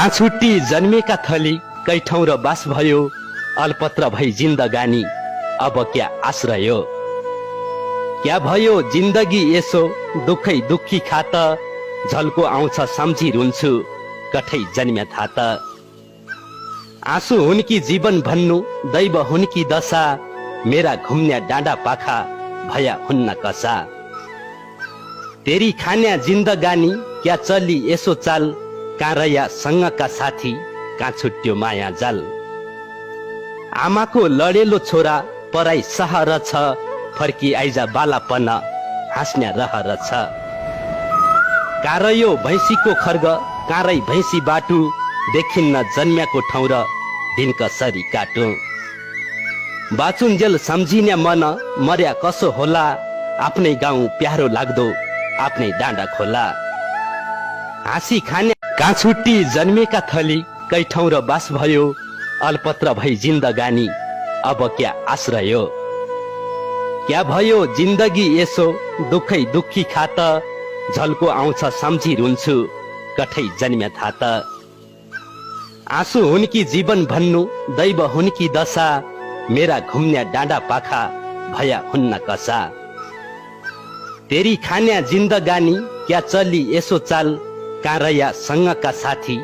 काछुट्टी जन्मेका थली कैठौँ र बास भयो, अलपत्र भई जिन्दगानी अब क्या आश्रय। क्या भयो जिन्दगी यसो दुखै दुखी खात, झल्को आउँछ सम्झी रुन्छु कठै जन्म्या थात। आँसु हुन् कि जीवन भन्नु दैव हुन् कि दशा, मेरा घुम्न्या डाँडा पाखा भया हुन्न कसा। तेरी खान्या जिन्दगानी क्या चली यसो चाल, काँरया सँगका साथी कहाँ छुट्यो माया जाल। आमाको लडेलो छोरा पराई सहर छ, फर्की आइजा बालापन हाँस्न्या रहर छ। कारयो भैँसीको खर्ग काँरै भैँसी बाटु, देखिन्न जन्म्याको ठाउँ र दिन कसरी काटु। बाचुन्जेल सम्झिन्या मन मर्या कसो होला, आफ्नै गाउँ प्यारो लाग्दो आफ्नै डाँडा खोला। हाँसी खाने काछुट्टी जन्मेका थली कैठौँ र बास भयो, अलपत्र भई जिन्दगानी अब क्या आश्रय। क्या भयो जिन्दगी यसो दुखै दुखी खात, झल्को आउँछ सम्झी रुन्छु कठै जन्म्या थात। आँसु हुन् कि जीवन भन्नु दैव हुन् कि दशा, मेरा घुम्न्या डाँडा पाखा भया हुन्न कसा। तेरी खान्या जिन्दगानी क्या चली यसो चाल, काँरया सँगका साथी